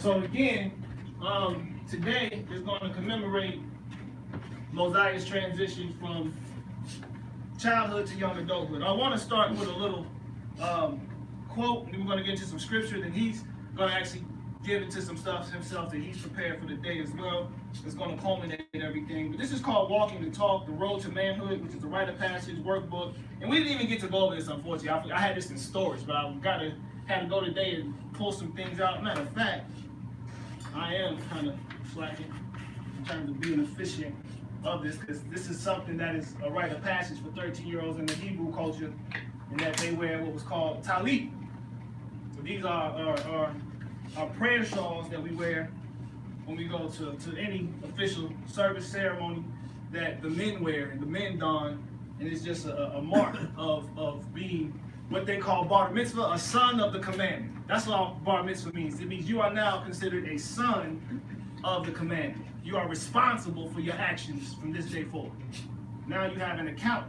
So again, today is going to commemorate Mosiah's transition from childhood to young adulthood. I want to start with a little quote, and then we're going to get into some scripture, then he's going to actually get into some stuff himself that he's prepared for the day as well. It's going to culminate everything. But this is called Walking the Talk, The Road to Manhood, which is a rite of passage workbook. And we didn't even get to go over this, unfortunately. I had this in storage, but I had to go today and pull some things out. Matter of fact, I am kind of slacking in terms of being efficient of this, because this is something that is a rite of passage for 13-year-olds in the Hebrew culture, and that they wear what was called talit. So these are prayer shawls that we wear when we go to any official service ceremony that the men wear and the men don, and it's just a mark of being what they call bar mitzvah, a son of the commandment. That's what bar mitzvah means. It means you are now considered a son of the commandment. You are responsible for your actions from this day forward. Now you have an account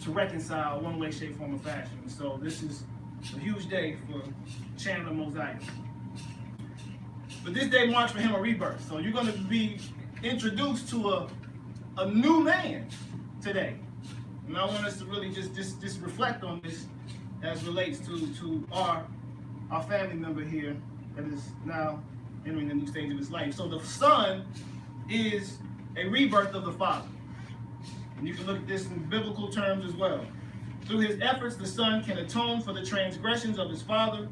to reconcile one way, shape, form, or fashion. So this is a huge day for Chandler Mosiah. But this day marks for him a rebirth. So you're going to be introduced to a new man today. And I want us to really just reflect on this as relates to our family member here that is now entering the new stage of his life. So the son is a rebirth of the father. And you can look at this in biblical terms as well. Through his efforts, the son can atone for the transgressions of his father,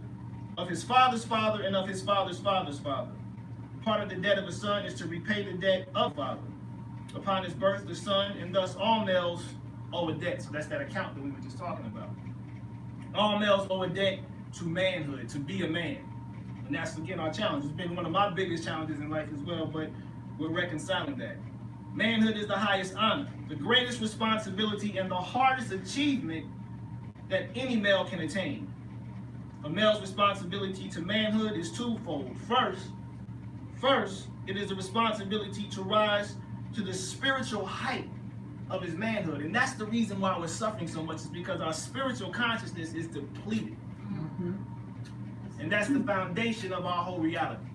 of his father's father, and of his father's father's father. Part of the debt of a son is to repay the debt of father. Upon his birth, the son, and thus all males, owe a debt. So that's that account that we were just talking about. All males owe a debt to manhood, to be a man. And that's, again, our challenge. It's been one of my biggest challenges in life as well, but we're reconciling that. Manhood is the highest honor, the greatest responsibility, and the hardest achievement that any male can attain. A male's responsibility to manhood is twofold. First, it is a responsibility to rise to the spiritual height of his manhood. And that's the reason why we're suffering so much, is because our spiritual consciousness is depleted. Mm-hmm. And that's the foundation of our whole reality.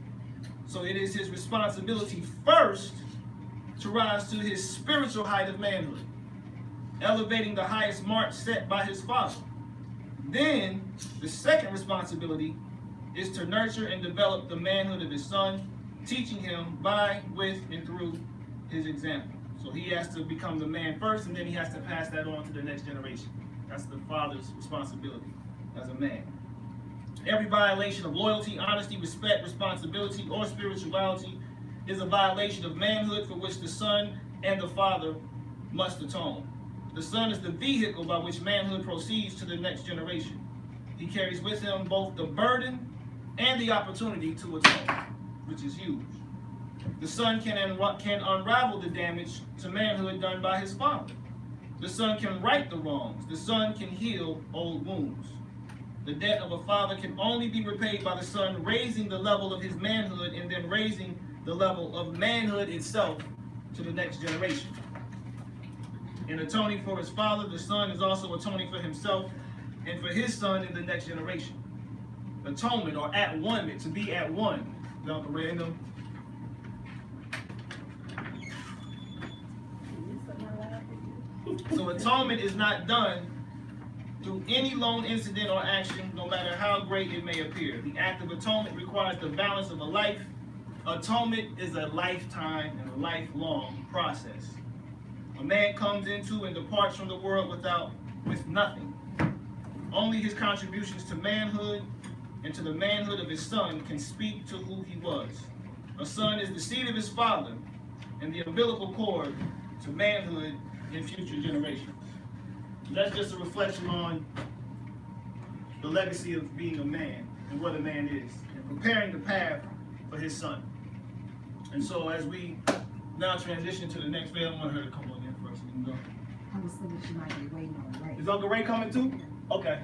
So it is his responsibility first to rise to his spiritual height of manhood, elevating the highest mark set by his father. Then, the second responsibility is to nurture and develop the manhood of his son, teaching him by, with, and through his example. So he has to become the man first, and then he has to pass that on to the next generation. That's the father's responsibility as a man. Every violation of loyalty, honesty, respect, responsibility, or spirituality is a violation of manhood for which the son and the father must atone. The son is the vehicle by which manhood proceeds to the next generation. He carries with him both the burden and the opportunity to atone, which is huge. The son can unravel the damage to manhood done by his father. The son can right the wrongs. The son can heal old wounds. The debt of a father can only be repaid by the son raising the level of his manhood and then raising the level of manhood itself to the next generation. In atoning for his father, the son is also atoning for himself and for his son in the next generation. Atonement, or at one, to be at one. Y'all can read them. So atonement is not done through any lone incident or action, no matter how great it may appear. The act of atonement requires the balance of a life. Atonement is a lifetime and a lifelong process. A man comes into and departs from the world with nothing. Only his contributions to manhood and to the manhood of his son can speak to who he was. A son is the seed of his father and the umbilical cord to manhood in future generations. That's just a reflection on the legacy of being a man and what a man is, and preparing the path for his son. And so as we now transition to the next phase, I want her to come on in first. You can go. I was thinking she might be waiting on Ray. Is Uncle Ray coming too? Okay.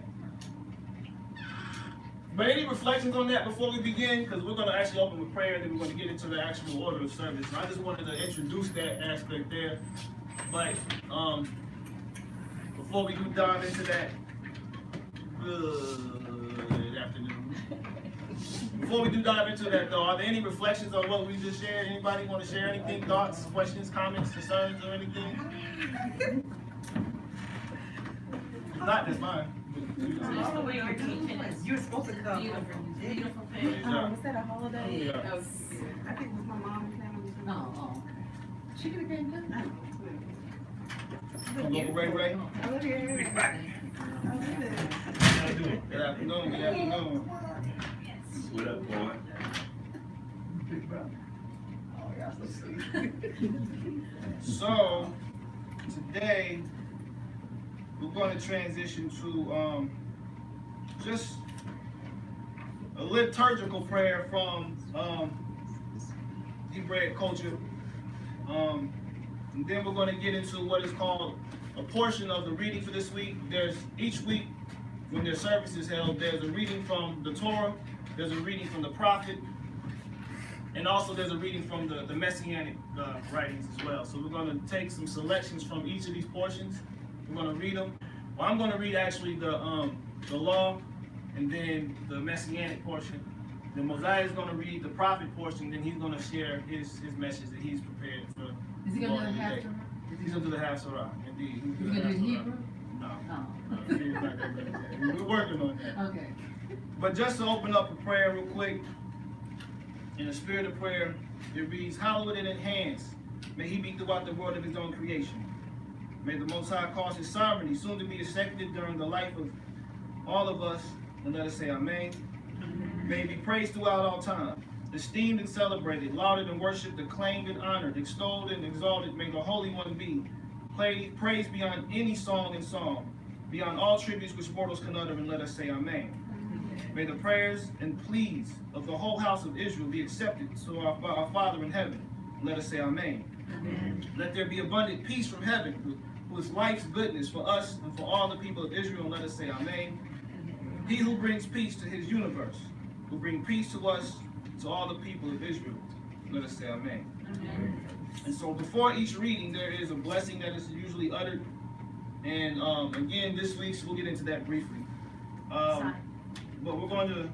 But any reflections on that before we begin? Because we're going to actually open with prayer, then we're going to get into the actual order of service. And I just wanted to introduce that aspect there. But before we do dive into that, good afternoon. Before we do dive into that, though, are there any reflections on what we just shared? Anybody want to share anything? Thoughts, questions, comments, concerns, or anything? If not, that's fine. Just the way you're teaching is You're supposed to come. beautiful. Beautiful Praise thing. God. Was that a holiday? Yeah. I think it was my mom's family. Oh. She could have came too. Uncle Ray Ray. I live here. I live here. Good afternoon. Good afternoon. What up, boy? So today we're going to transition to just a liturgical prayer from Hebraic culture, and then we're going to get into what is called a portion of the reading for this week. There's each week when there's services held, there's a reading from the Torah, there's a reading from the prophet, and also there's a reading from the Messianic writings as well. So we're going to take some selections from each of these portions. We're going to read them. Well, I'm going to read actually the law and then the Messianic portion. Then Mosiah is going to read the prophet portion, then he's going to share his message that he's prepared for. Is he going to do the half today. He's going to do the half surah, indeed. He's going to do it in Hebrew? No. Oh. He's not gonna do that. We're working on that. Okay. But just to open up a prayer real quick, in the spirit of prayer, it reads, hallowed and enhanced, may he be throughout the world of his own creation. May the Most High cause his sovereignty soon to be effective during the life of all of us, and let us say amen. May he be praised throughout all time, esteemed and celebrated, lauded and worshipped, acclaimed and honored, extolled and exalted, may the Holy One be. Praised beyond any song and song, beyond all tributes which mortals can utter, and let us say amen. May the prayers and pleas of the whole house of Israel be accepted to our Father in heaven. Let us say amen. Amen. Let there be abundant peace from heaven with life's goodness for us and for all the people of Israel. And let us say amen. He who brings peace to his universe will bring peace to us, to all the people of Israel. Let us say amen. Amen. And so before each reading, there is a blessing that is usually uttered. And again, this week, so we'll get into that briefly. But we're going to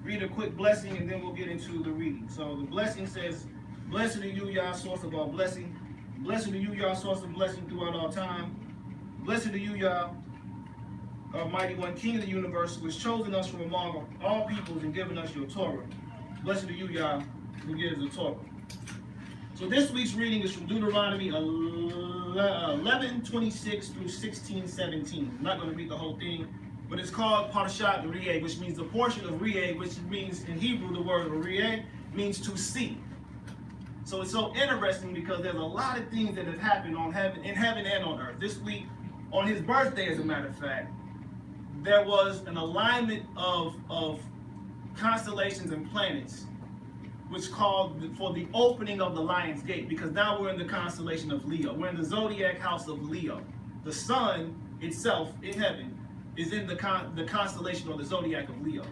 read a quick blessing, and then we'll get into the reading. So the blessing says, blessed are you, Yah, source of all blessing. Blessed are you, Yah, source of blessing throughout all time. Blessed are you, Yah, Almighty One, King of the universe, who has chosen us from among all peoples and given us your Torah. Blessed are you, Yah, who gives the Torah. So this week's reading is from Deuteronomy 11:26 through 16:17. I'm not going to read the whole thing, but it's called Parashat Re'eh, which means the portion of Re'eh, which means in Hebrew the word Re'eh means to see. So it's so interesting because there's a lot of things that have happened in heaven and on earth. This week, on his birthday, as a matter of fact, there was an alignment of constellations and planets, which called for the opening of the Lion's Gate, because now we're in the constellation of Leo. We're in the zodiac house of Leo. The sun itself in heaven is in the constellation or the zodiac of Leo.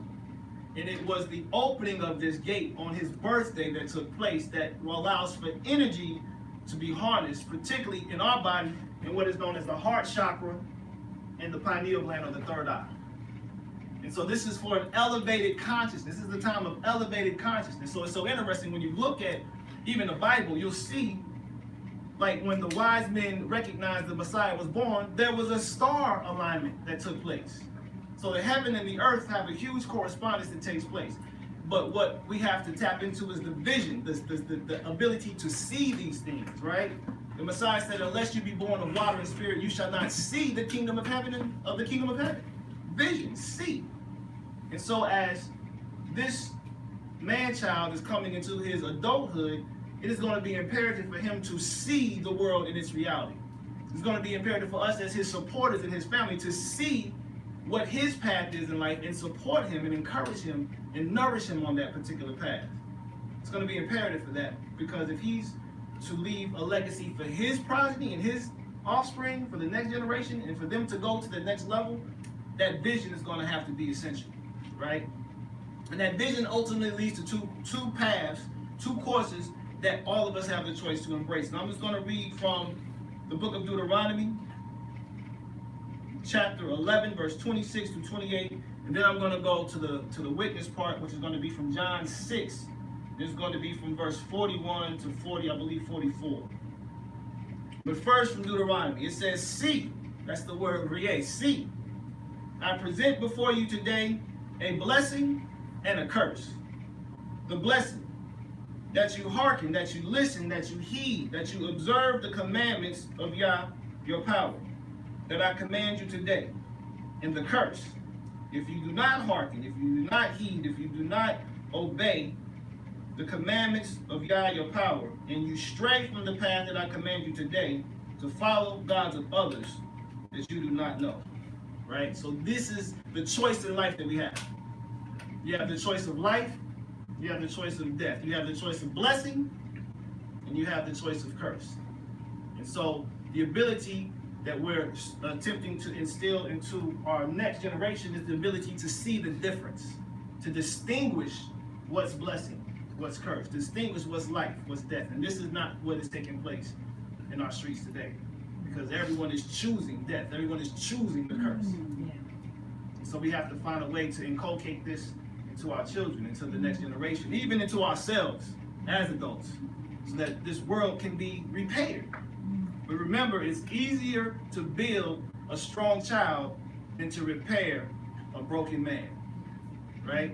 And it was the opening of this gate on his birthday that took place that allows for energy to be harnessed, particularly in our body, in what is known as the heart chakra and the pineal gland or the third eye. And so this is for an elevated consciousness. This is the time of elevated consciousness. So it's so interesting when you look at even the Bible, you'll see, like when the wise men recognized the Messiah was born, there was a star alignment that took place. So the heaven and the earth have a huge correspondence that takes place. But what we have to tap into is the vision, the ability to see these things, right? The Messiah said, unless you be born of water and spirit, you shall not see the kingdom of heaven of the kingdom of heaven. Vision, see. And so as this man-child is coming into his adulthood, it is going to be imperative for him to see the world in its reality. It's going to be imperative for us as his supporters and his family to see what his path is in life and support him and encourage him and nourish him on that particular path. It's going to be imperative for that, because if he's to leave a legacy for his progeny and his offspring, for the next generation, and for them to go to the next level, that vision is going to have to be essential, right? And that vision ultimately leads to two paths, two courses that all of us have the choice to embrace. Now I'm just going to read from the book of Deuteronomy, chapter 11, verse 26 to 28, and And then I'm going to go to the witness part, which is going to be from John 6. It's going to be from verse 41 to 40, I believe 44. But first from Deuteronomy, it says, see, that's the word Rieh, see, I present before you today a blessing and a curse. The blessing, that you hearken, that you listen, that you heed, that you observe the commandments of Yah, your power, that I command you today. And the curse, if you do not hearken, if you do not heed, if you do not obey the commandments of Yah, your power, and you stray from the path that I command you today to follow gods of others that you do not know. Right? So this is the choice in life that we have. You have the choice of life, you have the choice of death, you have the choice of blessing, and you have the choice of curse. And so the ability that we're attempting to instill into our next generation is the ability to see the difference, to distinguish what's blessing, what's curse, distinguish what's life, what's death. And this is not what is taking place in our streets today, because everyone is choosing death, everyone is choosing the curse. So we have to find a way to inculcate this into our children, into the next generation, even into ourselves as adults, so that this world can be repaired. But remember, it's easier to build a strong child than to repair a broken man. Right?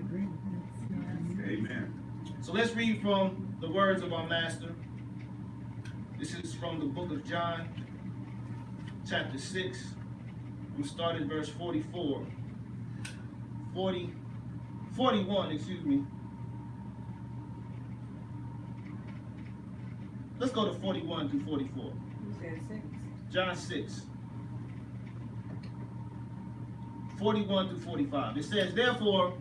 Amen. So let's read from the words of our master. This is from the book of John, chapter 6. We started verse 41, excuse me. Let's go to 41 through 44. You said 6. John 6, 41 through 45. It says, therefore,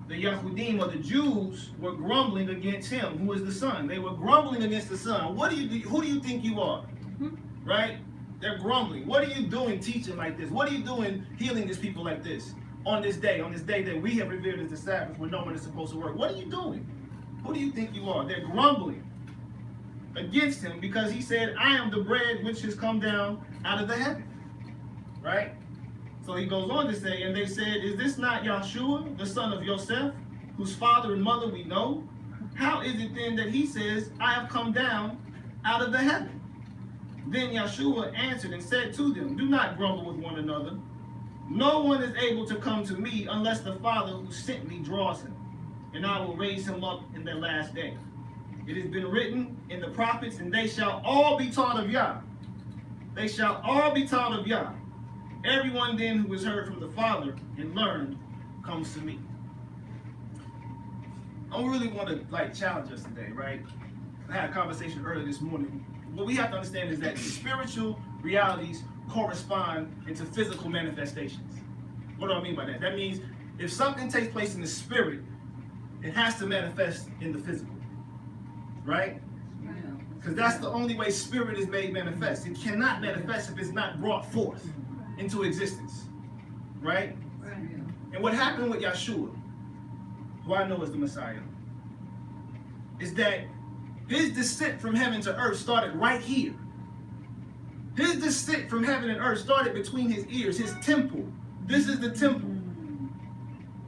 the Yahudim, or the Jews, were grumbling against him, who is the Son. They were grumbling against the Son. Who do you think you are? Right? They're grumbling. What are you doing teaching like this? What are you doing healing these people like this on this day that we have revered as the Sabbath, where no one is supposed to work? What are you doing? Who do you think you are? They're grumbling against him because he said, I am the bread which has come down out of the heaven. Right? So he goes on to say, and they said, is this not Yahshua, the son of Yosef, whose father and mother we know? How is it then that he says, I have come down out of the heaven? Then Yahshua answered and said to them, do not grumble with one another. No one is able to come to me unless the Father who sent me draws him, and I will raise him up in the last day. It has been written in the prophets, and they shall all be taught of Yah. They shall all be taught of Yah. Everyone then who has heard from the Father and learned comes to me. I really want to challenge us today, right? I had a conversation earlier this morning. What we have to understand is that spiritual realities correspond into physical manifestations. What do I mean by that? That means if something takes place in the spirit, it has to manifest in the physical, right? Because that's the only way spirit is made manifest. It cannot manifest if it's not brought forth into existence, right? And what happened with Yahshua, who I know as the Messiah, is that his descent from heaven to earth started right here. His descent from heaven and earth started between his ears, his temple. This is the temple.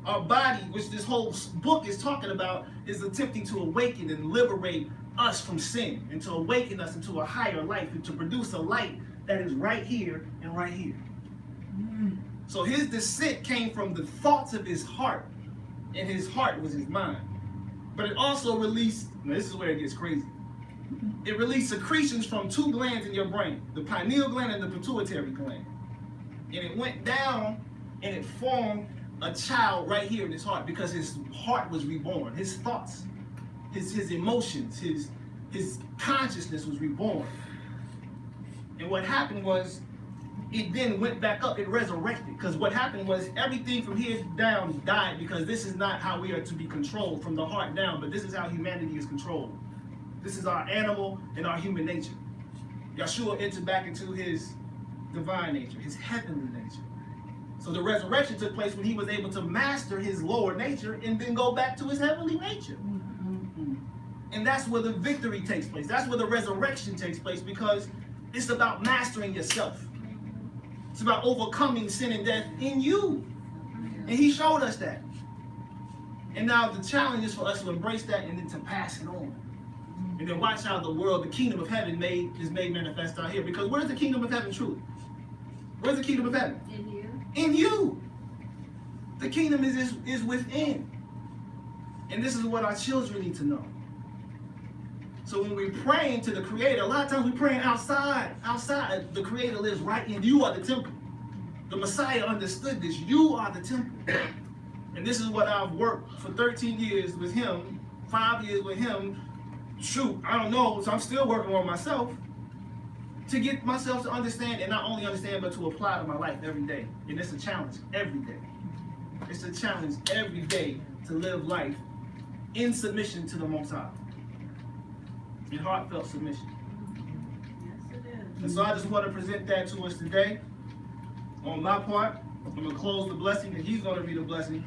Our body, which this whole book is talking about, is attempting to awaken and liberate us from sin, and to awaken us into a higher life, and to produce a light that is right here and right here. So his descent came from the thoughts of his heart, and his heart was his mind. But it also released, now this is where it gets crazy, it released secretions from two glands in your brain, the pineal gland and the pituitary gland. And it went down and it formed a child right here in his heart, because his heart was reborn. His thoughts, his emotions, his consciousness was reborn. And what happened was, it then went back up, it resurrected. Because what happened was, everything from here down died, because this is not how we are to be controlled from the heart down, but this is how humanity is controlled. This is our animal and our human nature. Yahshua entered back into his divine nature, his heavenly nature. So the resurrection took place when he was able to master his lower nature and then go back to his heavenly nature. And that's where the victory takes place. That's where the resurrection takes place, because it's about mastering yourself. It's about overcoming sin and death in you. And he showed us that. And now the challenge is for us to embrace that and then to pass it on. And then watch how the world, the kingdom of heaven is made manifest out here. Because where's the kingdom of heaven truly? Where's the kingdom of heaven? In you. In you. The kingdom is within. And this is what our children need to know. So when we're praying to the Creator, a lot of times we're praying outside. Outside, the Creator lives right in you. Are the temple. The Messiah understood this. You are the temple. And this is what I've worked for 13 years with him, 5 years with him. Shoot, I don't know, so I'm still working on myself to get myself to understand, and not only understand, but to apply to my life every day. And it's a challenge every day. It's a challenge every day to live life in submission to the Most High. In heartfelt submission. Yes, it is. And so I just want to present that to us today. On my part, I'm going to close the blessing, and he's going to read the blessing.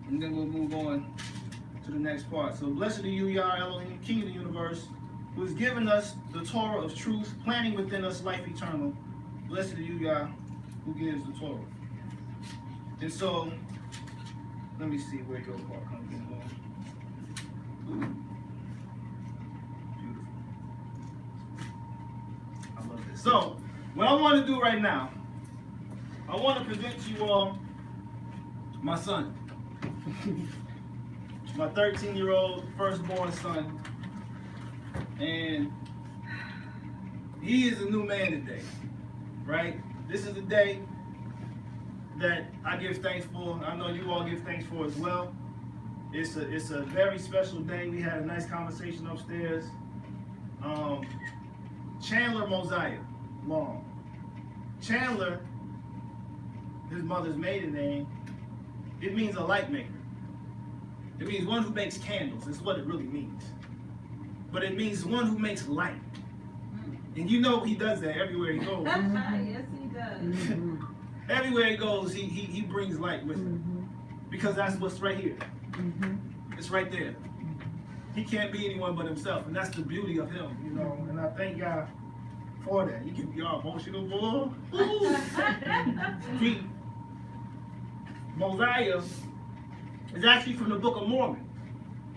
And then we'll move on to the next part. So blessed are you, Yah Elohim, King of the universe, who has given us the Torah of truth, planting within us life eternal. Blessed are you, Yah, who gives the Torah. And so, let me see where your part comes in. Ooh. Beautiful. I love this. So, what I want to do right now, I want to present to you all my son. My 13-year-old firstborn son. And he is a new man today, right? This is the day that I give thanks for. I know you all give thanks for as well. It's a very special day. We had a nice conversation upstairs. Chandler Mosiah Long. Chandler, his mother's maiden name, it means a light maker. It means one who makes candles. That's what it really means. But it means one who makes light. And you know he does that everywhere he goes. Yes, he does. Everywhere he goes, he brings light with him. Because that's what's right here. It's right there. He can't be anyone but himself. And that's the beauty of him, you know. And I thank God for that. You can be all emotional, boy. Mosiah is actually from the Book of Mormon.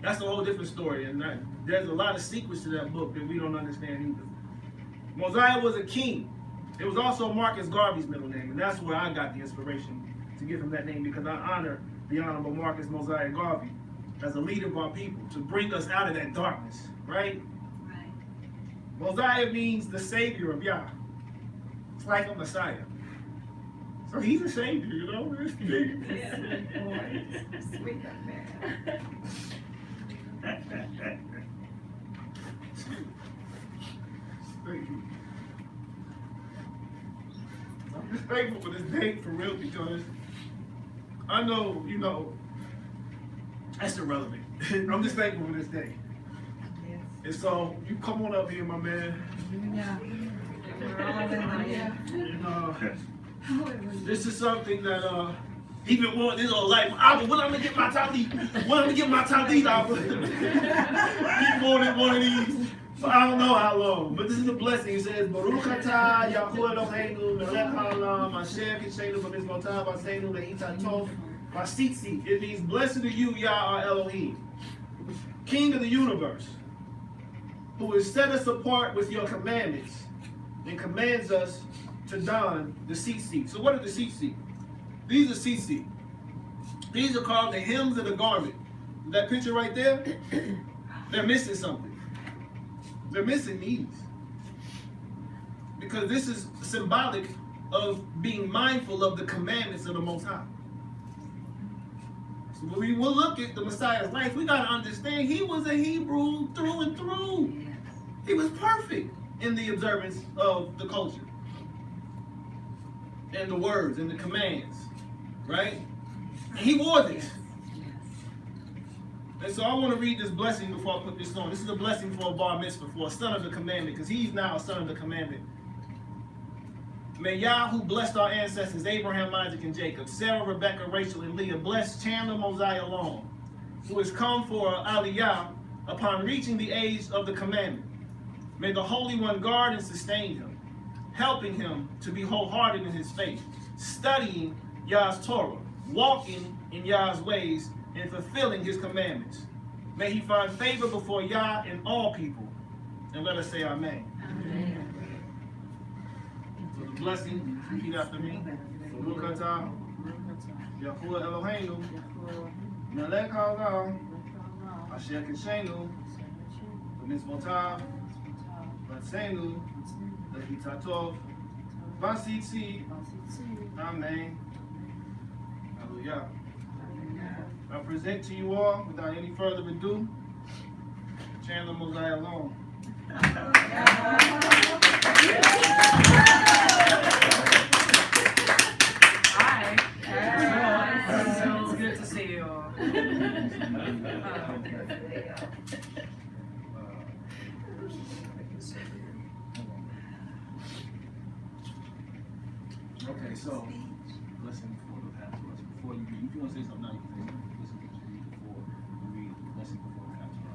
That's a whole different story. And there's a lot of secrets to that book that we don't understand either. Mosiah was a king. It was also Marcus Garvey's middle name. And that's where I got the inspiration to give him that name, because I honor the Honorable Marcus Mosiah Garvey as a leader of our people to bring us out of that darkness, right? Right. Mosiah means the savior of Yah. It's like a Messiah. So he's a savior, you know? Yeah. Sweet up there. Thank you. I'm just thankful for this day, for real, because I know, you know, that's irrelevant. I'm just thankful for this day. Yes. And so, you come on up here, my man. Yeah. We're all in there. And this is something that he been wanting his whole life. Abba, when I'm gonna get my tallit? When I'm gonna get my tallit, Abba? He wanted one of these. So I don't know how long, but this is a blessing. It says, Baruch atah Yahuwah Eloheinu melech haolam asher kidshenu b'mizvotav v'aseinu le'ita tov v'asitzi. It means, blessed are you, Yah our Elohim, King of the universe, who has set us apart with your commandments and commands us to don the tzitzit. So what are the tzitzit? These are tzitzit. These are called the hems of the garment. That picture right there, they're missing something. They're missing these. Because this is symbolic of being mindful of the commandments of the Most High. So when we will look at the Messiah's life, we got to understand he was a Hebrew through and through. Yes. He was perfect in the observance of the culture. And the words and the commands. Right? And he wore this. And so I want to read this blessing before I put this on. This is a blessing for a bar mitzvah, for a son of the commandment, because he's now a son of the commandment. May Yah, who blessed our ancestors, Abraham, Isaac, and Jacob, Sarah, Rebecca, Rachel, and Leah, bless Chandler Mosiah Long, who has come for Aliyah upon reaching the age of the commandment. May the Holy One guard and sustain him, helping him to be wholehearted in his faith, studying Yah's Torah, walking in Yah's ways, and fulfilling his commandments. May he find favor before Yah and all people. And let us say Amen. So the blessing, repeat after me. Baruch atah Yahuwah Eloheinu melech haolam asher kishenu b'mitzvotav v'tzeinu lehitatov v'asitzi. Amen. Hallelujah. I present to you all, without any further ado, Chandler Mosiah Long. Hi. It's good to see you all. Okay, so listen before the pastor. Before you read, if you want to say something now, you can say something. Listen before you read. Listen before the pastor.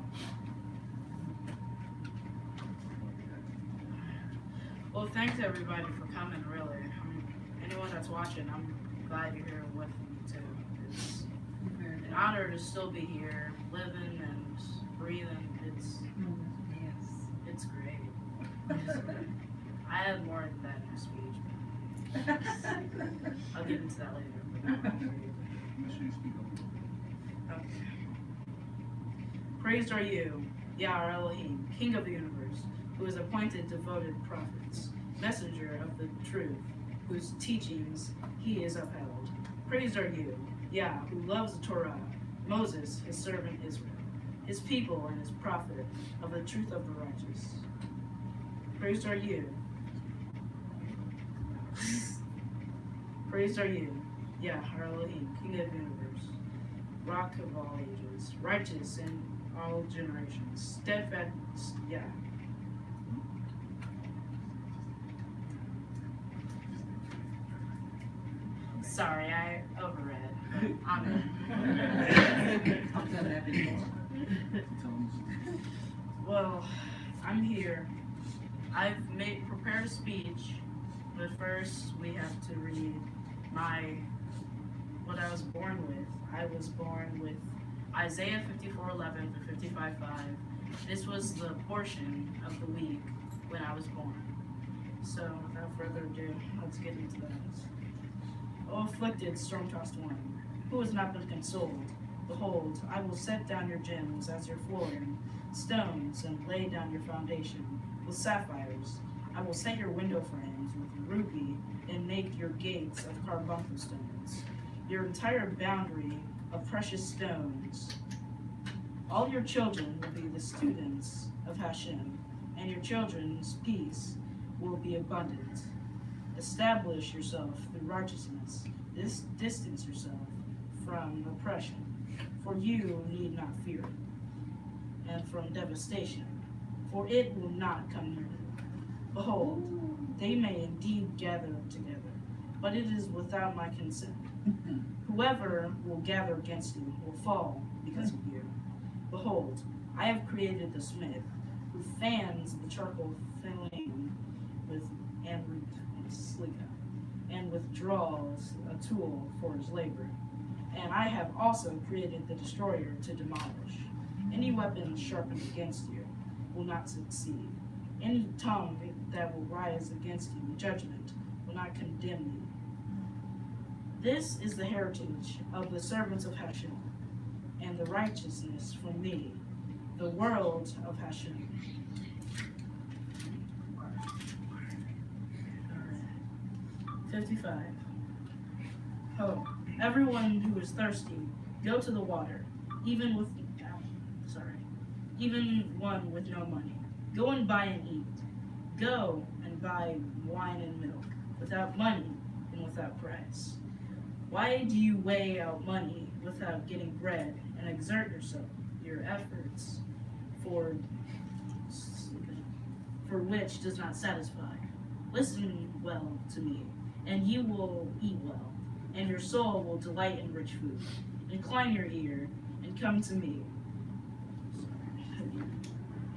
Well, thanks everybody for coming, really. Anyone that's watching, I'm glad you're here with me too. It's an honor to still be here, living and breathing. It's great. I have more than that in my speech. I'll get into that later. Make sure you speak up. Okay. Praised are you, Yah our Elohim, King of the universe, who has appointed devoted prophets, messenger of the truth, whose teachings he is upheld. Praised are you, Yah, who loves the Torah, Moses, his servant Israel, his people and his prophet, of the truth of the righteous. Praised are you. Praised are you, Yah, our Elohim, King of the universe, rock of all ages, righteous in all generations, steadfast, Yah. Sorry, I overread. Amen. Well, I'm here. I've prepared a speech, but first we have to read what I was born with. I was born with Isaiah 54:11 to 55:5. This was the portion of the week when I was born. So without further ado, let's get into that. O afflicted, storm-tossed one, who has not been consoled, behold, I will set down your gems as your flooring, stones, and lay down your foundation with sapphires. I will set your window frames with ruby and make your gates of carbuncle stones, your entire boundary of precious stones. All your children will be the students of Hashem, and your children's peace will be abundant. Establish yourself through righteousness. Distance yourself from oppression, for you need not fear, and from devastation, for it will not come near you. Behold, they may indeed gather together, but it is without my consent. Whoever will gather against you will fall because of you. Behold, I have created the smith, who fans the charcoal flame with amber silica, and withdraws a tool for his labor. And I have also created the destroyer to demolish. Any weapon sharpened against you will not succeed. Any tongue that will rise against you in judgment will not condemn you. This is the heritage of the servants of Hashem, and the righteousness from me, the world of Hashem. 55. Oh, everyone who is thirsty, go to the water, even one with no money. Go and buy and eat. Go and buy wine and milk, without money and without price. Why do you weigh out money without getting bread and exert your efforts for which does not satisfy? Listen well to me, and you will eat well, and your soul will delight in rich food. Incline your ear and come to me,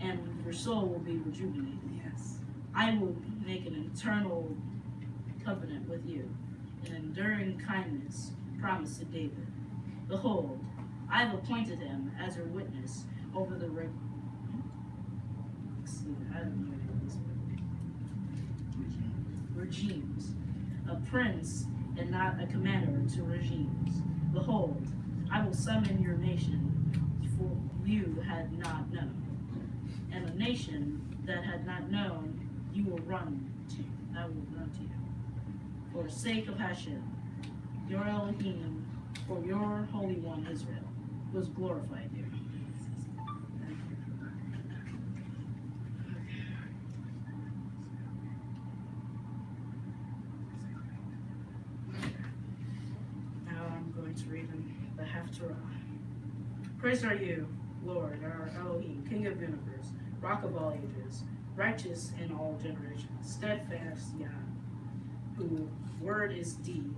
and your soul will be rejuvenated. Yes. I will make an eternal covenant with you. and enduring kindness promised to David. Behold, I have appointed him as your witness over the regimes, a prince and not a commander to regimes. Behold, I will summon your nation, for you had not known, and a nation that had not known you will run to. I will run to you. For the sake of Hashem, your Elohim, for your Holy One Israel, was glorified here. Now I'm going to read in the Haftarah. Praise are you, Lord, our Elohim, King of universe, Rock of all ages, righteous in all generations, steadfast, Yah, whose word is deed,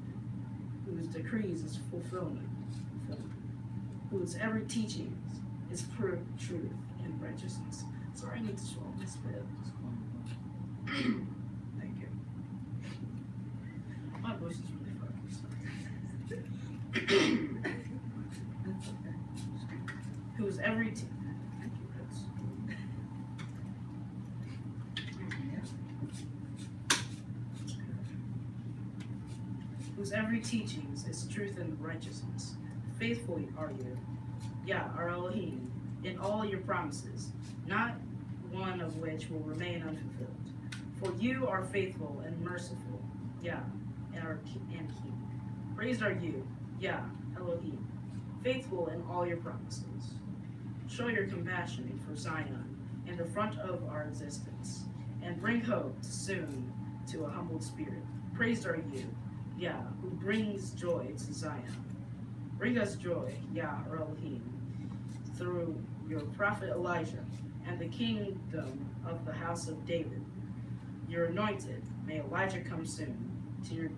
whose decrees is fulfillment, whose every teaching is pure truth and righteousness. Sorry, I need to swallow my spit. Thank you. My voice is really fucking sorry. Whose every thank you, Chris. Whose every teachings is truth and righteousness. Faithful are you, Yah, our Elohim, in all your promises, not one of which will remain unfulfilled. For you are faithful and merciful, Yah, and King. Praised are you, Yah, Elohim, faithful in all your promises. Show your compassion for Zion in the front of our existence, and bring hope soon to a humbled spirit. Praised are you, Yah, who brings joy to Zion. Bring us joy, Yah, our Elohim, through your prophet Elijah and the kingdom of the house of David. Your anointed, may Elijah come soon to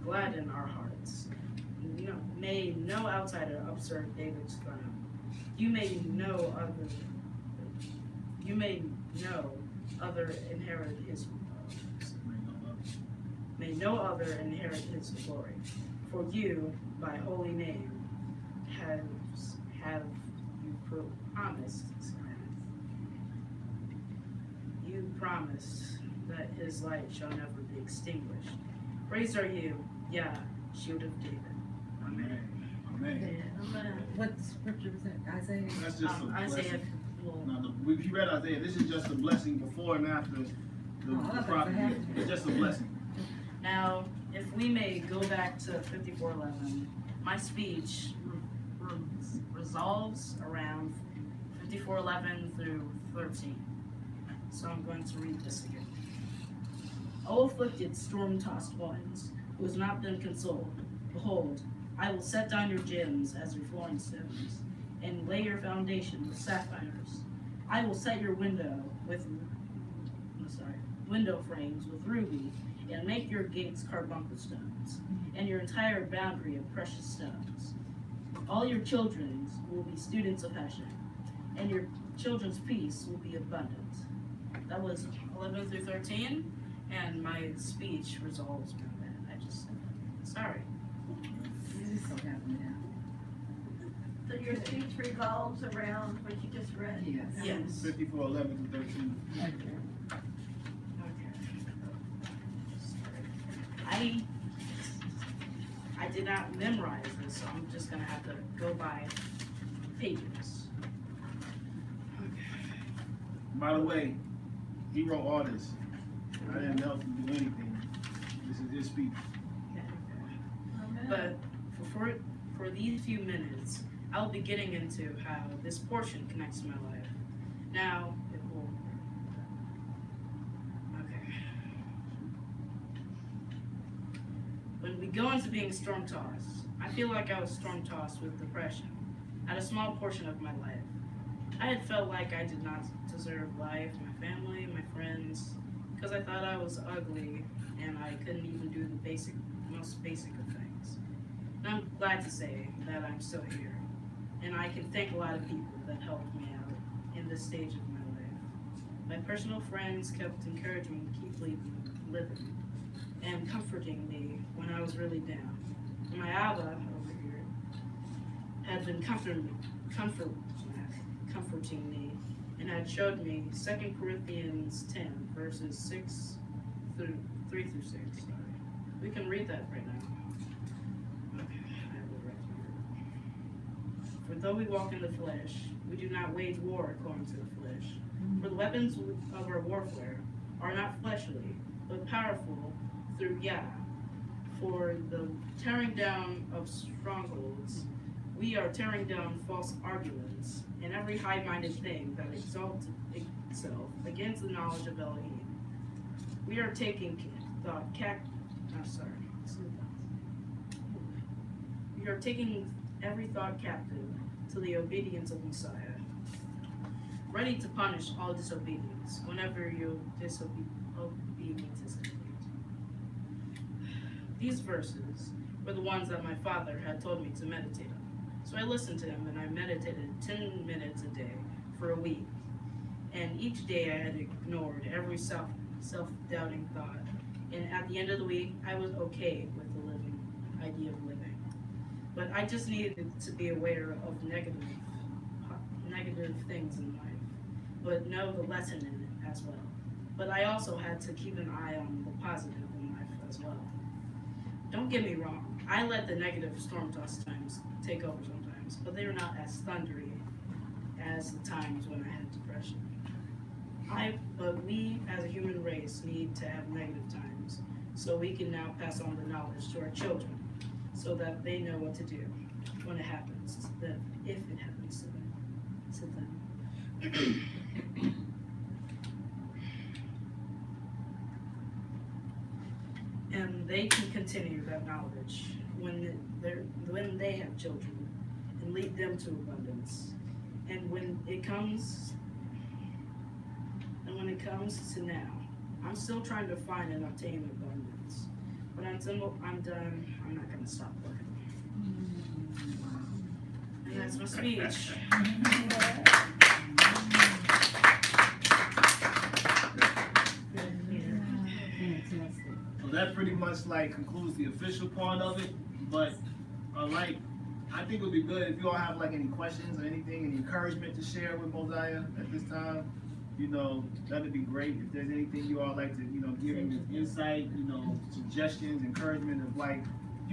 gladden our hearts. No, may no outsider usurp David's throne. You may no other inherit his glory. For you, by holy name, have you promised. You promised that his light shall never be extinguished. Praised are you, Yah, shield of David. Amen. Amen. What scripture was that? Isaiah? That's just a Isaiah. blessing. Well, Now, we read Isaiah. This is just a blessing before and after the prophet. It's just a blessing. now, if we may go back to 54:11, my speech resolves around 54:11 through 13. So I'm going to read this again. O afflicted, storm-tossed ones, who has not been consoled, behold, I will set down your gems as your flooring stones, and lay your foundation with sapphires. I will set your window frames with ruby, and make your gates carbuncle stones, and your entire boundary of precious stones. All your children will be students of Hashem, and your children's peace will be abundant. That was 11 through 13, and my speech resolves around that. Sorry. So happy now. So your speech revolves around what you just read? Yes. Yes. 54:11 to 13. Okay. I did not memorize this, so I'm just gonna have to go by pages. By the way, he wrote all this. I didn't help him do anything. This is his speech. But for these few minutes, I'll be getting into how this portion connects to my life. Now, it will. Okay. When we go into being storm-tossed, I feel like I was storm-tossed with depression at a small portion of my life. I had felt like I did not deserve life, my family, my friends, because I thought I was ugly and I couldn't even do the most basic of things. And I'm glad to say that I'm still here, and I can thank a lot of people that helped me out in this stage of my life. My personal friends kept encouraging me to keep believing living and comforting me when I was really down. My Abba over here had been comforting me and had showed me 2 Corinthians 10 verses 3 through 6. Sorry. We can read that right now. Okay, I have it right here. For though we walk in the flesh, we do not wage war according to the flesh. For the weapons of our warfare are not fleshly, but powerful through Yah. For the tearing down of strongholds, we are tearing down false arguments and every high-minded thing that exalts itself against the knowledge of Elohim. We are taking We are taking every thought captive to the obedience of Messiah, ready to punish all disobedience whenever your disobedience is complete. These verses were the ones that my father had told me to meditate on. So I listened to him and I meditated 10 minutes a day for a week. And each day I had ignored every self-doubting thought. And at the end of the week, I was okay with the idea of living. But I just needed to be aware of negative things in life, but know the lesson in it as well. But I also had to keep an eye on the positive in life as well. Don't get me wrong, I let the negative storm-tossed times take over sometimes, but they were not as thundery as the times when I had depression. But we as a human race need to have negative times, so we can now pass on the knowledge to our children, so that they know what to do when it happens to them, if it happens to them. And they can continue that knowledge when they have children and lead them to abundance. And when it comes to now, I'm still trying to find and obtain abundance. But until I'm done, I'm not going to stop working. And that's my speech. So that pretty much concludes the official part of it. But I think it would be good if you all have any questions or anything, any encouragement to share with Mosiah at this time. That'd be great. If there's anything you all like to, give him insight, suggestions, encouragement of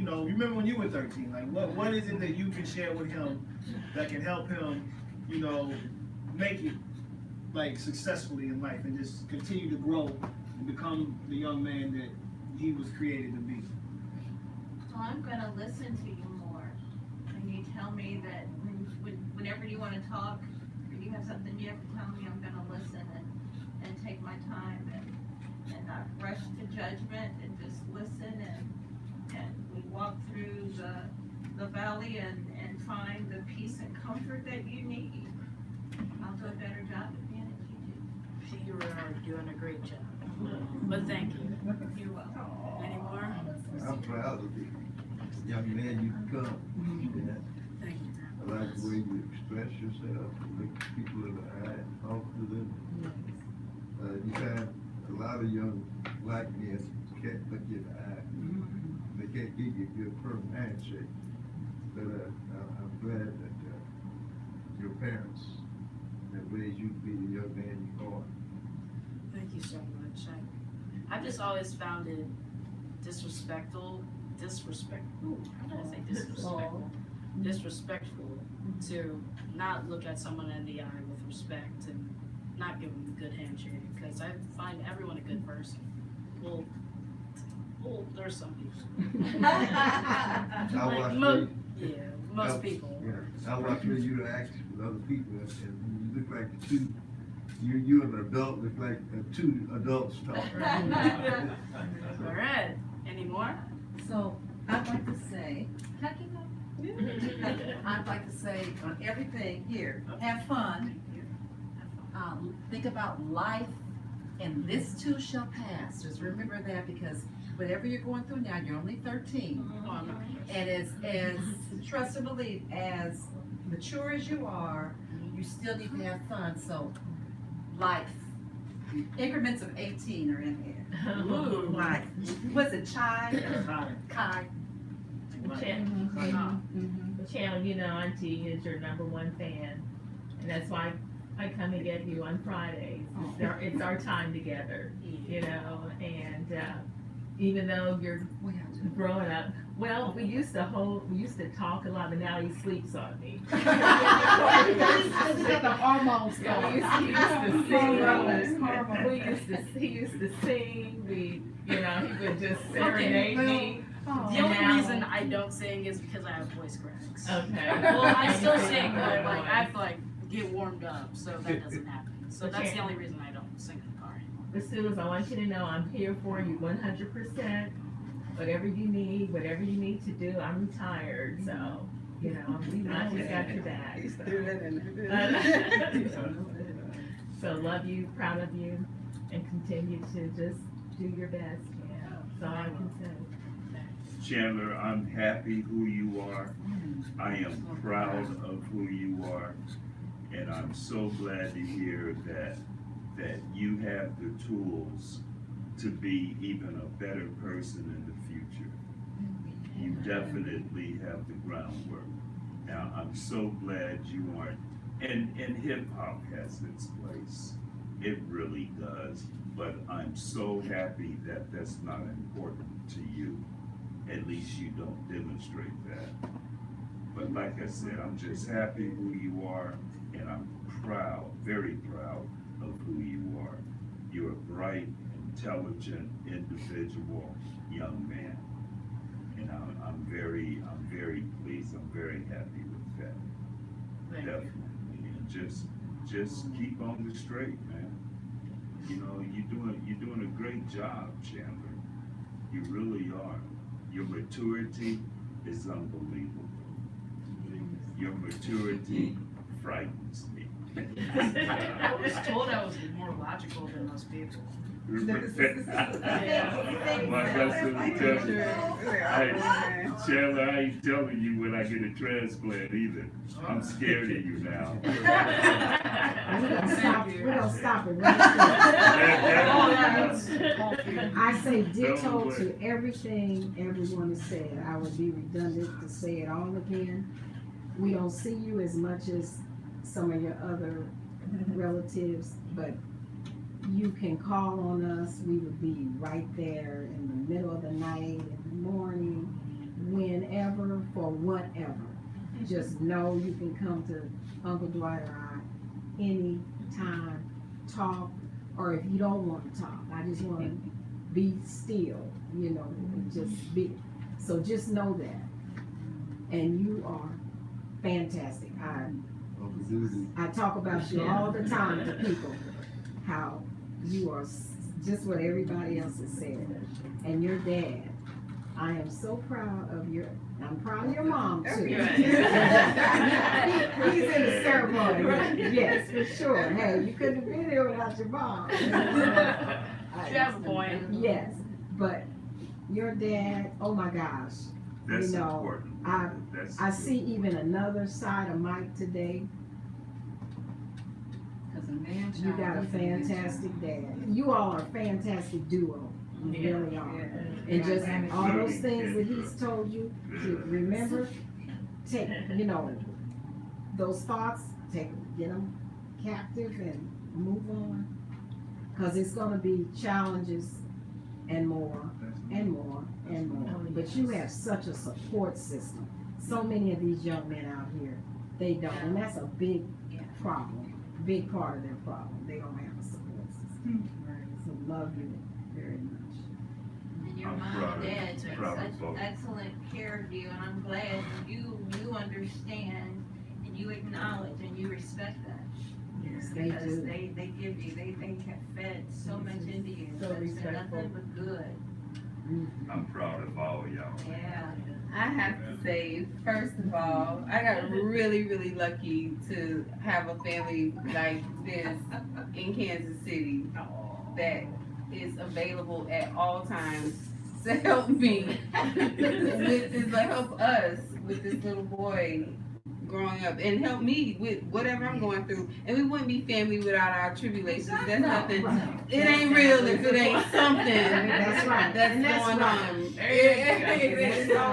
remember when you were 13, what is it that you can share with him that can help him, make it successfully in life and just continue to grow and become the young man that he was created to be. Well, I'm gonna listen to you more, and you tell me that whenever you wanna talk, or you have something you have to tell me, I'm gonna listen and take my time and not rush to judgment and just listen and we walk through the valley and find the peace and comfort that you need. I'll do a better job at being a teacher. You are doing a great job. But thank you. You're welcome. Any more? I'm proud of you, young man you become. Yeah. Thank you. I like the way you express yourself, look people in the eye, and talk to them. You find a lot of young black men can't look you in the eye. They can't give you a good firm handshake. But I'm glad that your parents have raised you to be the young man you are. Thank you so much. I've just always found it disrespectful, how did I say disrespectful to not look at someone in the eye with respect and not give them a good handshake, because I find everyone a good person. Well, there's some people. Most people. Yeah, I watch you interact with other people, and you look like the two. You and an adult look like two adults talking. All right. Any more? So I'd like to say, I'd like to say on everything here, have fun. Think about life, and this too shall pass. Just remember that, because whatever you're going through now, you're only 13. And as trust and believe, as mature as you are, you still need to have fun. So life, increments of 18 are in there. Ooh. Right. Was it chai? Hi. Kai. Right. Channel, you know, Auntie is your #1 fan, and that's why I come and get you on Fridays. It's our time together, you know, and even though you're growing up, well, we used to talk a lot, but now he sleeps on me. The hormones He going. used to sing. He would just serenade me. The only reason I don't sing is because I have voice cracks. Okay. Well, I still sing, but like I have to like get warmed up, so that doesn't happen. So that's the only reason I don't sing in the car anymore. But Suze, I want you to know I'm here for you 100%. Whatever you need to do, I'm retired, so, you know, I just got your back. So love you, proud of you, and continue to just do your best, yeah. That's all I can say. Chandler, I'm happy who you are. I am proud of who you are. And I'm so glad to hear that you have the tools to be even a better person in the future. You definitely have the groundwork. Now, I'm so glad you aren't, and hip hop has its place. It really does. But I'm so happy that that's not important to you. At least you don't demonstrate that. But like I said, I'm just happy who you are, and I'm proud, very proud of who you are. You're a bright, intelligent, individual young man. And I'm very pleased, I'm very happy with that. Thank you. Definitely. And just keep on the straight, man. You know, you're doing a great job, Chandler. You really are. Your maturity is unbelievable. Your maturity frightens me. I was told I was more logical than most people. My husband tells me, Chandler, I ain't telling you when I get a transplant either. I'm scared of you now. We're gonna stop it right there. I say ditto to everything everyone has said. I would be redundant to say it all again. We don't see you as much as some of your other relatives, but you can call on us. We would be right there in the middle of the night, in the morning, whenever, for whatever. Just know you can come to Uncle Dwight or I anytime, talk, or if you don't want to talk, I just want to be still, you know, just be. So just know that. And you are fantastic. I talk about you all the time to people, how you are just what everybody else has said. And your dad, I am so proud of I'm proud of your mom too. He's in the ceremony. Yes, for sure. Hey, you couldn't have been here without your mom. You have a point. Yes, but your dad, oh my gosh. That's You know, important. I see even another side of Mike today. You got a fantastic dad. You all are a fantastic duo. You really are. And just all those things that he's told you to remember, take, you know, those thoughts, get them captive and move on. Cause it's gonna be challenges and more and more and more. But you have such a support system. So many of these young men out here, they don't. And that's a big problem, big part of their problem. They don't have a support system. So love you very much. And your I'm mom proud and of- dad took proud of such both. excellent care of you, and I'm glad you understand and you acknowledge and you respect that. Yes, they Because do. they give you, they have fed so much into you. So That's been respectful. nothing but good. I'm proud of all y'all. Yeah. I have to say, first of all, I got really, really lucky to have a family like this in Kansas City that is available at all times to help me, to help us with this little boy growing up and helped me with whatever I'm going through. And we wouldn't be family without our tribulations. That's nothing. It ain't real if it ain't something. That's right. That's And that's going right. on. You know,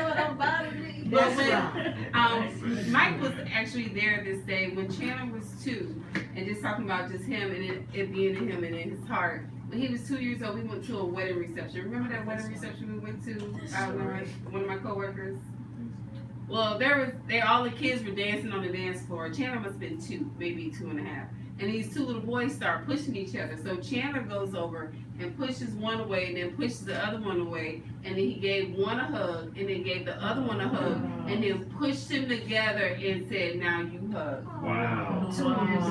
it don't bother me. But That's when Mike was actually there this day when Chandler was 2, and just talking about just him and it being in him and in his heart. When he was 2 years old, we went to a wedding reception. Remember that wedding reception we went to? One of my coworkers. Well, all the kids were dancing on the dance floor. Chandler must have been 2, maybe 2.5. And these 2 little boys start pushing each other. So Chandler goes over and pushes one away and then pushes the other one away. And then he gave one a hug and then gave the other one a hug and then pushed them together and said, now you hug. Wow.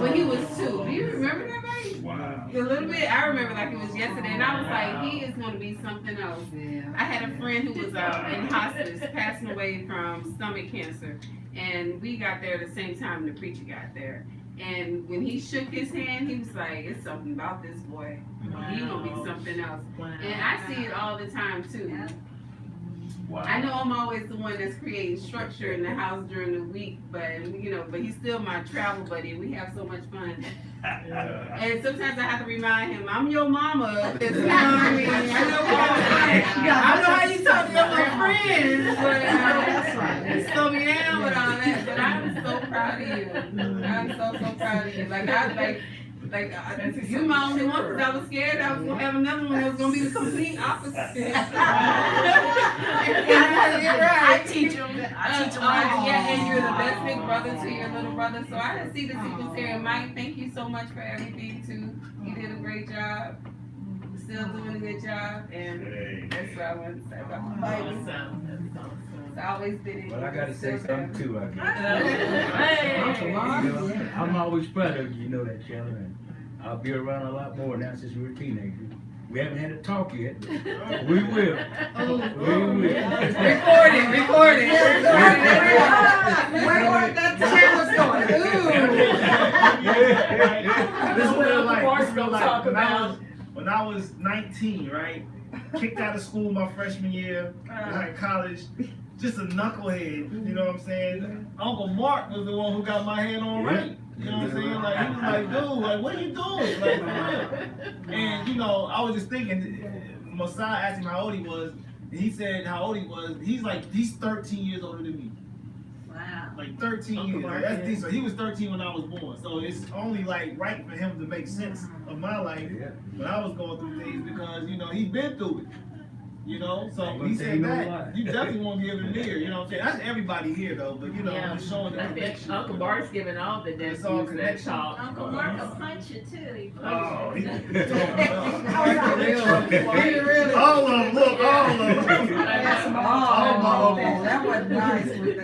When he was 2. Do you remember that, baby? Wow. A little bit. I remember like it was yesterday. And I was like, he is going to be something else. I had a friend who was in hospice, passing away from stomach cancer. And we got there at the same time the preacher got there. And when he shook his hand, he was like, it's something about this boy. He's going to be something else. And I see it all the time, too. Wow. I know I'm always the one that's creating structure in the house during the week, but he's still my travel buddy. We have so much fun. And sometimes I have to remind him, I'm your mama. You know what I mean? I know how you talk to your little friends, but slow me down with all that. But I'm so proud of you. I'm so proud of you. You my only one because I was scared I was gonna have another one that was gonna be the complete opposite. You're right. I teach them. Yeah, and you're the best big brother to your little brother. So I didn't see the sequence here. And Mike, thank you so much for everything too. You did a great job. You're still doing a good job, and that's what I want to say about my Bible. It's always been in. Well, I gotta say something too, I guess. Hey. I'm always proud of you, you know that, Chandler, and I'll be around a lot more now since we're teenagers. We haven't had a talk yet, but we will. We will. Record it. Where that Chandler's going? This is what like when I was 19, right? Kicked out of school my freshman year, in college. Just a knucklehead, you know what I'm saying? Uncle Mark was the one who got my hand on right. You know what I'm saying? Like, he was like, dude, like, what are you doing? Like, for real. And, I was just thinking, Mosiah asked him how old he was, and he said how old he was. He's 13 years older than me. Wow. Like 13 years. Like, that's decent. So he was 13 when I was born. So it's only like right for him to make sense of my life when I was going through things because, he's been through it. So he said that. You definitely won't give him here, you know what I'm saying? That's everybody here though, but just showing the connection. Uncle Bart's giving all the It's all nephews that connection. talk. Uncle Mark will punch you too. He Oh, punches he all of them, look, all of them. That was nice with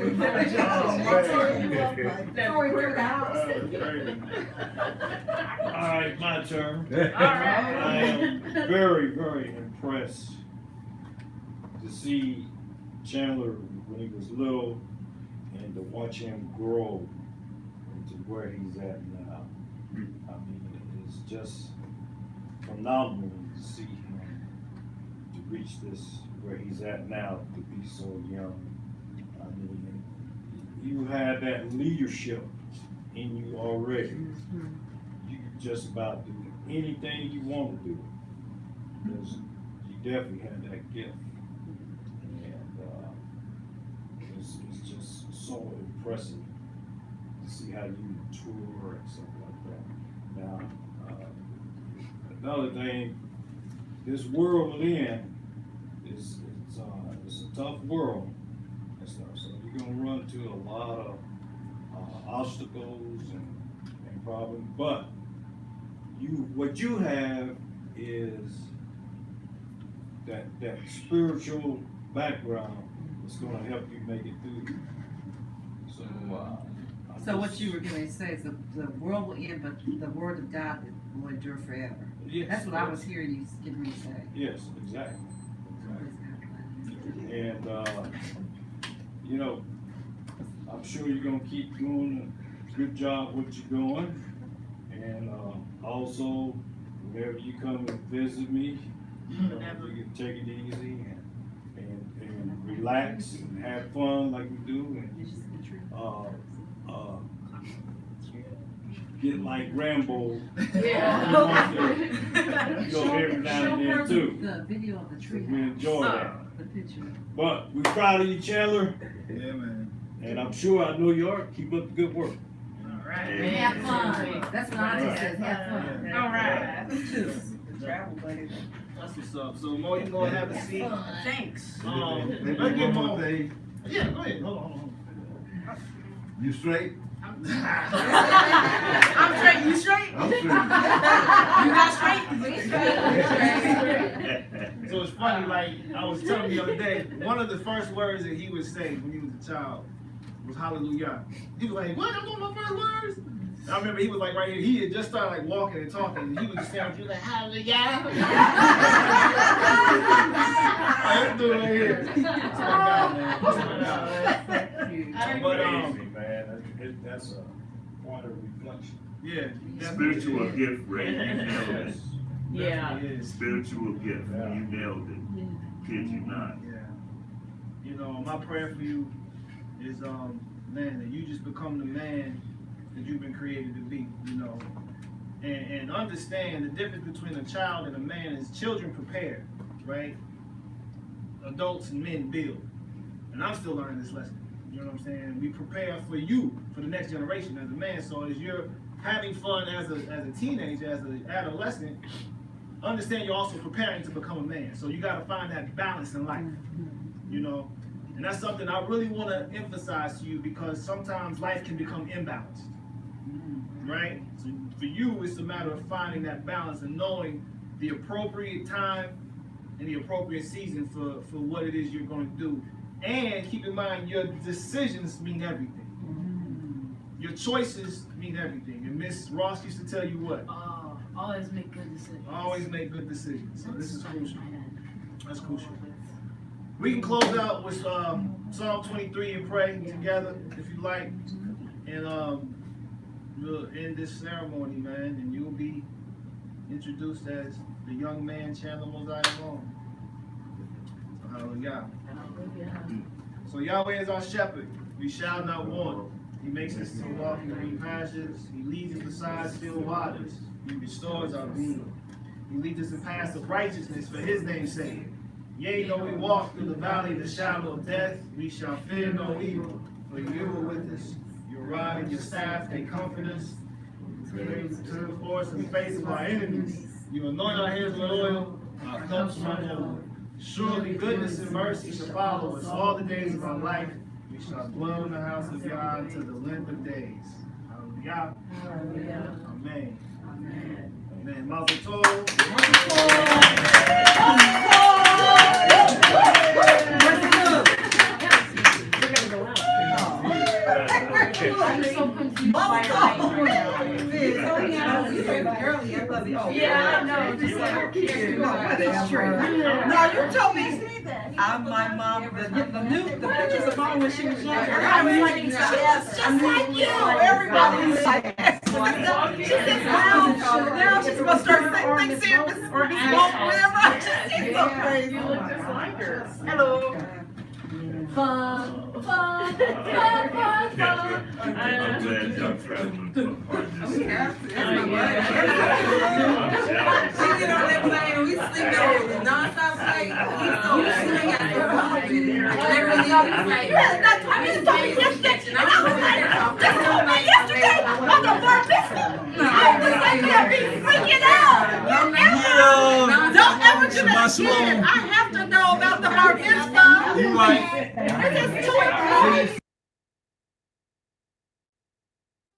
All right, my turn. All right. I am very, very impressed to see Chandler when he was little and to watch him grow into where he's at now. I mean, it's just phenomenal to see him to reach this where he's at now, to be so young. I mean, you have that leadership in you already. You can just about do anything you want to do because you definitely have that gift. And it's just so impressive to see how you mature and stuff like that. Now, another thing, this world we're in is a tough world and stuff. So you're gonna run into a lot of obstacles and problems, but what you have is that spiritual background that's going to help you make it through. So what you were going to say is the world will end, but the word of God will endure forever. Yes, That's what I was hearing you getting me say. Yes, exactly. And I'm sure you're gonna keep doing a good job what you're doing. And also, whenever you come and visit me, you can take it easy and relax and have fun like we do. And get like Rambo. Yeah. Go every now and then too. The video of the So tree. we enjoy that. The picture. But we proud of you, Chandler, Yeah, man. and I'm sure I know you are. Keep up the good work. All right. Amen. Have fun. That's what Auntie says, have fun. All right. Travel buddy. That's what's up. So, Mo, you gonna have a seat. Thanks. Let me Let's do get one Mo. more thing. Yeah, go ahead. Hold on. You straight? I'm straight. You straight? I'm straight. You not straight? So it's funny, like I was telling you the other day, one of the first words that he would say when he was a child was hallelujah. He was like, what? That's one of my first words? And I remember he was like right here, he had just started like walking and talking, and he was just saying, he was like, hallelujah. Let's do it right here. That's my guy, man. That's my guy. But, Amazing, man. That's a point of reflection. Yeah. Spiritual gift, Ray, you nailed it. Yeah. Definitely is. Spiritual gift, you nailed it. Kid you not. Yeah. You know, my prayer for you is, man, that you just become the man that you've been created to be, you know. And understand the difference between a child and a man is children prepare, right? Adults and men build. And I'm still learning this lesson. You know what I'm saying? We prepare for you, for the next generation as a man. So as you're having fun as a teenager, as an adolescent, understand you're also preparing to become a man. So you got to find that balance in life, you know. And that's something I really want to emphasize to you, because sometimes life can become imbalanced, right? So for you, it's a matter of finding that balance and knowing the appropriate time and the appropriate season for what it is you're going to do. And keep in mind, your decisions mean everything. Your choices mean everything. And Miss Ross used to tell you what? Always make good decisions. Always make good decisions. So this is That's crucial. my head. That's crucial. We can close out with Psalm 23 and pray together if you like. And we'll end this ceremony, man, and you'll be introduced as the young man Chandler Mosiah Long. So hallelujah. So Yahweh is our shepherd. We shall not want. He makes us to walk in green pastures. He leads us beside still waters. He restores our being. He leads us in paths of righteousness for his name's sake. Yea, though we walk through the valley of the shadow of death, we shall fear no evil, for you are with us. Your rod and your staff, they comfort us. You turn before us in the face of our enemies. You anoint our heads with oil, our cups run over. Surely goodness and mercy shall follow us all the days of our life. We shall dwell in the house of God to the length of days. Hallelujah. Amen. Amen. Mazel tov. I'm so confused by Yeah, I know. Just like her kids. No, you told me. I'm my mom. The pictures of mom when she was younger. I was like, just like you. Everybody was like, she says, now she's gonna start saying things or whatever. She's so crazy. You look just like her. Hello. fun. I'm glad y'all traveling to a part of this. We have to. That's my I'm buddy. jealous. We get on that plane, we sleep there, non-stop flight. He's so sleeping at the phone. I just told me yesterday. I was like, just told me yesterday. I'm the bar biscuit. I'm just like, I'll be freaking out. Don't ever do that again. I have to know about the bar mitzvah. You right.